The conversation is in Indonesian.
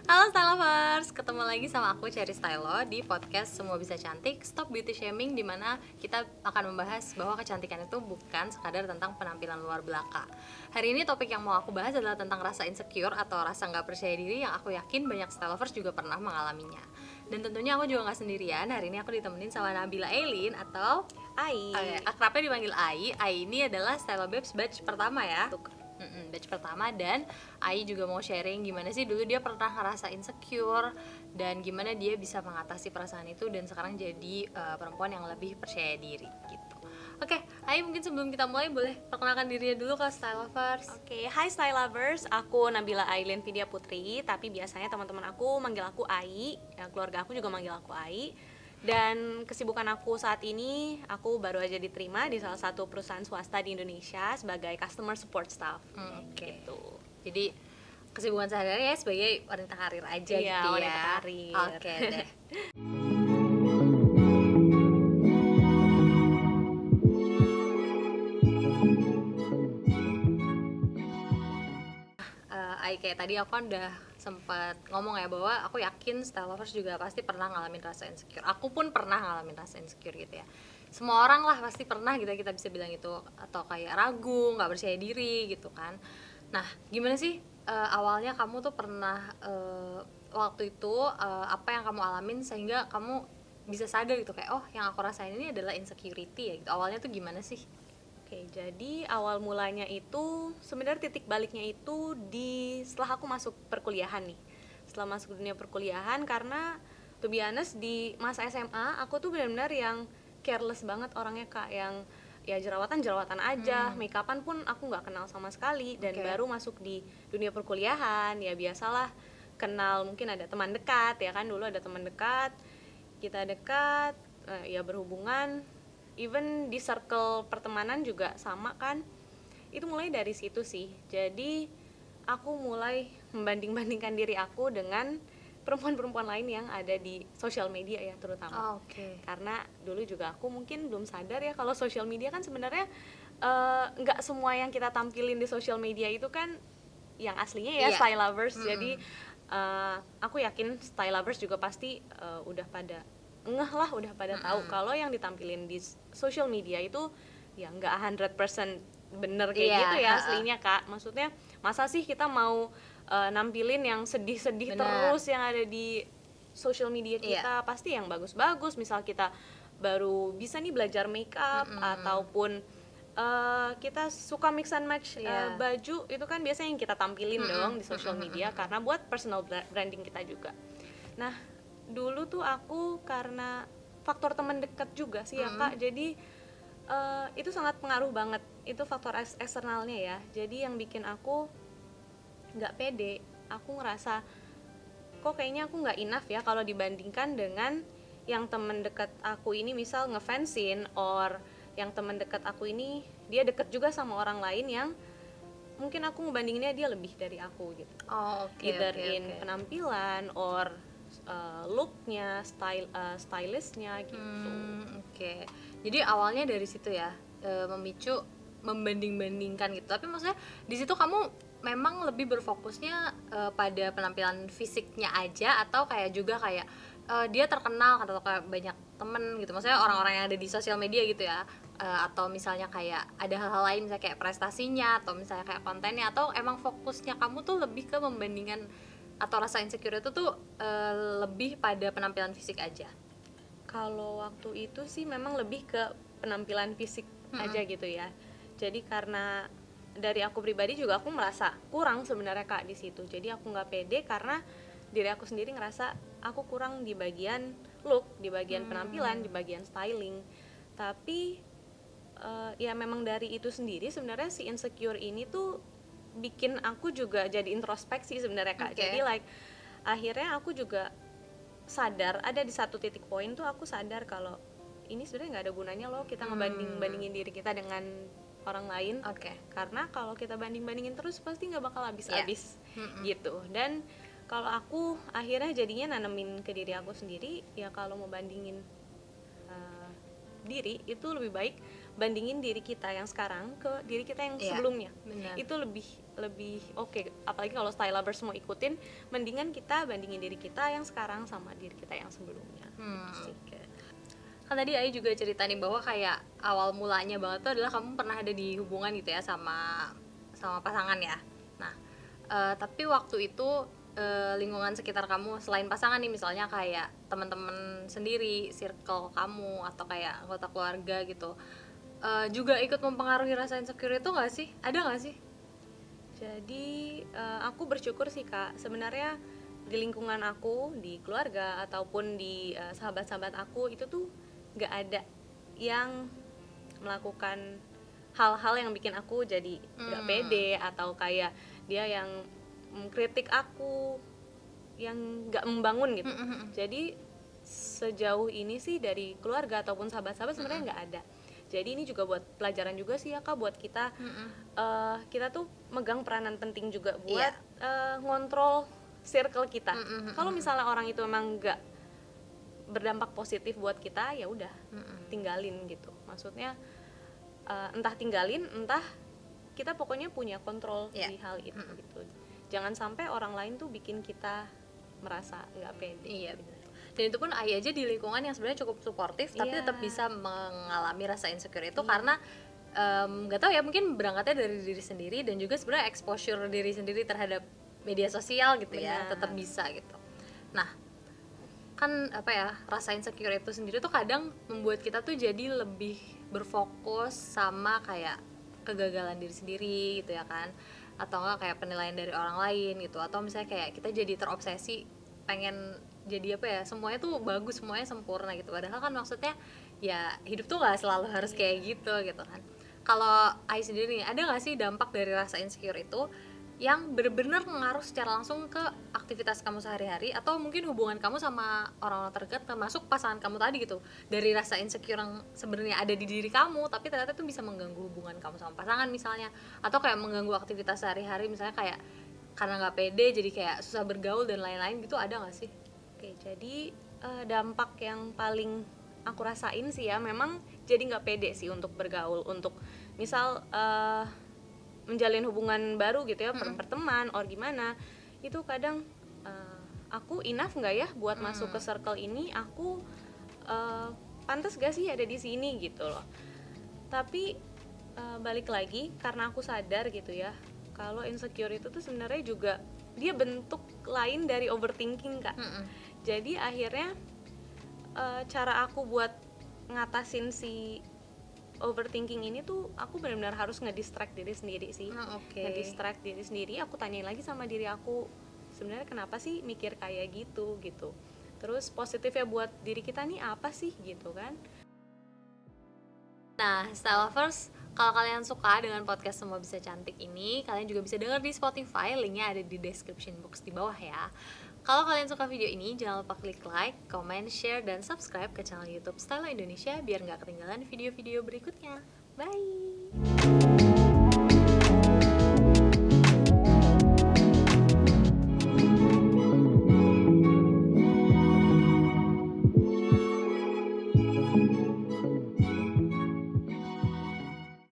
Halo Style Lovers, ketemu lagi sama aku Cherry Stylo di podcast Semua Bisa Cantik, Stop Beauty Shaming, dimana kita akan membahas bahwa kecantikan itu bukan sekadar tentang penampilan luar belaka. Hari ini topik yang mau aku bahas adalah tentang rasa insecure atau rasa nggak percaya diri yang aku yakin banyak Style Lovers juga pernah mengalaminya. Dan tentunya aku juga nggak sendirian, hari ini aku ditemenin sama Nabila Eileen atau akrabnya dipanggil Ai. Ai ini adalah Style Babes batch pertama ya. Batch pertama, dan Ai juga mau sharing gimana sih dulu dia pernah ngerasa insecure dan gimana dia bisa mengatasi perasaan itu dan sekarang jadi perempuan yang lebih percaya diri gitu. Oke, Ai mungkin sebelum kita mulai boleh perkenalkan dirinya dulu ke Style Lovers. Oke, hai Style Lovers, aku Nabila Aileen Vidya Putri, tapi biasanya teman-teman aku manggil aku Ai, ya, keluarga aku juga manggil aku Ai. Dan kesibukan aku saat ini, aku baru aja diterima di salah satu perusahaan swasta di Indonesia sebagai customer support staff. Oke. Gitu. Jadi kesibukan sehari-hari ya sebagai wanita karir aja Iya, gitu ya. wanita karir. Oke deh. Ai kayak tadi aku kan udah sempat ngomong ya bahwa aku yakin Style Lovers juga pasti pernah ngalamin rasa insecure. Aku pun pernah ngalamin rasa insecure gitu ya. Semua orang lah pasti pernah gitu, kita bisa bilang itu, atau kayak ragu, nggak percaya diri gitu kan. Nah, gimana sih awalnya kamu tuh pernah waktu itu apa yang kamu alamin sehingga kamu bisa sadar gitu kayak oh yang aku rasain ini adalah insecurity ya gitu. Awalnya tuh gimana sih? Oke, jadi awal mulanya itu sebenarnya titik baliknya itu setelah aku masuk perkuliahan nih. Setelah masuk dunia perkuliahan, karena to be honest di masa SMA aku tuh benar-benar yang careless banget orangnya, Kak, yang ya jerawatan aja, make upan pun aku nggak kenal sama sekali. Dan baru masuk di dunia perkuliahan ya biasalah, kenal mungkin ada teman dekat ya kan, dulu ada teman dekat, kita dekat, ya berhubungan, even di circle pertemanan juga sama kan. Itu mulai dari situ sih. Jadi aku mulai membanding-bandingkan diri aku dengan perempuan-perempuan lain yang ada di sosial media ya terutama. Karena dulu juga aku mungkin belum sadar ya kalau sosial media kan sebenarnya nggak semua yang kita tampilin di sosial media itu kan yang aslinya ya. Style lovers. Jadi aku yakin style lovers juga pasti udah pada ngeh lah, udah pada tahu kalau yang ditampilin di social media itu ya nggak 100% bener kayak gitu ya aslinya, Kak. Maksudnya masa sih kita mau nampilin yang sedih-sedih terus yang ada di social media kita. Pasti yang bagus-bagus, misal kita baru bisa nih belajar makeup ataupun kita suka mix and match baju, itu kan biasanya yang kita tampilin dong di social media karena buat personal branding kita juga. Nah, dulu tuh aku karena faktor teman dekat juga sih ya, Kak. Jadi itu sangat pengaruh banget, itu faktor eksternalnya ya. Jadi yang bikin aku nggak pede, aku ngerasa kok kayaknya aku nggak enough ya kalau dibandingkan dengan yang teman dekat aku ini, misal ngefansin, or yang teman dekat aku ini dia deket juga sama orang lain yang mungkin aku ngebandinginnya dia lebih dari aku gitu. Either in penampilan or looknya, stylistnya gitu. Jadi awalnya dari situ ya, memicu membanding-bandingkan gitu. Tapi maksudnya di situ kamu memang lebih berfokusnya pada penampilan fisiknya aja, atau kayak juga kayak dia terkenal atau kayak banyak temen gitu, maksudnya orang-orang yang ada di sosial media gitu ya, atau misalnya kayak ada hal-hal lain misalnya kayak prestasinya atau misalnya kayak kontennya, atau emang fokusnya kamu tuh lebih ke membandingkan atau rasa insecure itu tuh lebih pada penampilan fisik aja? Kalau waktu itu sih memang lebih ke penampilan fisik aja gitu ya. Jadi karena dari aku pribadi juga aku merasa kurang sebenarnya, Kak, di situ. Jadi aku nggak pede karena diri aku sendiri ngerasa aku kurang di bagian look, di bagian penampilan, di bagian styling. Tapi ya memang dari itu sendiri sebenarnya si insecure ini tuh bikin aku juga jadi introspeksi sebenarnya, Kak. Jadi like akhirnya aku juga sadar, ada di satu titik poin tuh aku sadar kalau ini sebenarnya nggak ada gunanya loh kita ngebandingin diri kita dengan orang lain. Karena kalau kita bandingin terus pasti nggak bakal habis gitu. Dan kalau aku akhirnya jadinya nanemin ke diri aku sendiri ya, kalau mau bandingin diri itu lebih baik bandingin diri kita yang sekarang ke diri kita yang sebelumnya. Itu lebih lebih oke. Apalagi kalau style lovers mau ikutin, mendingan kita bandingin diri kita yang sekarang sama diri kita yang sebelumnya. Sih. Kan tadi Ai juga cerita nih bahwa kayak awal mulanya banget tuh adalah kamu pernah ada di hubungan gitu ya sama pasangan ya. Nah, tapi waktu itu lingkungan sekitar kamu selain pasangan nih, misalnya kayak teman-teman sendiri, circle kamu atau kayak anggota keluarga gitu, juga ikut mempengaruhi rasa insecure itu nggak sih? Ada nggak sih? Jadi aku bersyukur sih Kak, sebenarnya di lingkungan aku, di keluarga ataupun di sahabat-sahabat aku itu tuh nggak ada yang melakukan hal-hal yang bikin aku jadi nggak pede, atau kayak dia yang mengkritik aku yang nggak membangun gitu. Jadi sejauh ini sih dari keluarga ataupun sahabat-sahabat sebenarnya nggak ada. Jadi ini juga buat pelajaran juga sih ya Kak, buat kita kita tuh megang peranan penting juga buat ngontrol circle kita. Kalau misalnya orang itu emang nggak berdampak positif buat kita, ya udah tinggalin gitu. Maksudnya entah tinggalin, entah kita pokoknya punya kontrol di hal itu gitu. Jangan sampai orang lain tuh bikin kita merasa nggak pede. Iya, benar. Dan itu pun Ai aja di lingkungan yang sebenarnya cukup suportif, tapi tetap bisa mengalami rasa insecure itu karena nggak tahu ya, mungkin berangkatnya dari diri sendiri dan juga sebenarnya exposure diri sendiri terhadap media sosial gitu ya, tetap bisa gitu. Nah, kan apa ya, rasa insecure itu sendiri tuh kadang membuat kita tuh jadi lebih berfokus sama kayak kegagalan diri sendiri gitu ya kan, atau enggak kayak penilaian dari orang lain gitu, atau misalnya kayak kita jadi terobsesi pengen jadi apa ya, semuanya tuh bagus, semuanya sempurna gitu, padahal kan maksudnya ya hidup tuh nggak selalu harus kayak gitu kan. Kalau Ai sendiri nih, ada nggak sih dampak dari rasa insecure itu yang benar-benar mengaruh secara langsung ke aktivitas kamu sehari-hari, atau mungkin hubungan kamu sama orang-orang terdekat, termasuk pasangan kamu tadi gitu, dari rasa insecure yang sebenarnya ada di diri kamu tapi ternyata itu bisa mengganggu hubungan kamu sama pasangan misalnya, atau kayak mengganggu aktivitas sehari-hari, misalnya kayak karena nggak pede jadi kayak susah bergaul dan lain-lain gitu, ada nggak sih? Oke, jadi dampak yang paling aku rasain sih ya, memang jadi nggak pede sih untuk bergaul, untuk misal menjalin hubungan baru gitu ya, berteman or gimana, itu kadang aku enough nggak ya buat masuk ke circle ini, aku pantas gak sih ada di sini gitu loh. Tapi balik lagi, karena aku sadar gitu ya, kalau insecure itu tuh sebenarnya juga dia bentuk lain dari overthinking Kak. Jadi akhirnya cara aku buat ngatasin si overthinking ini tuh, aku benar-benar harus ngedistract diri sendiri sih. Ngedistract diri sendiri, aku tanyain lagi sama diri aku, sebenarnya kenapa sih mikir kayak gitu. Terus positifnya buat diri kita nih apa sih gitu kan. Nah, Style Lovers, kalau kalian suka dengan podcast Semua Bisa Cantik ini, kalian juga bisa denger di Spotify, linknya ada di description box di bawah ya. Kalau kalian suka video ini, jangan lupa klik like, comment, share, dan subscribe ke channel YouTube Style Indonesia biar nggak ketinggalan video-video berikutnya. Bye!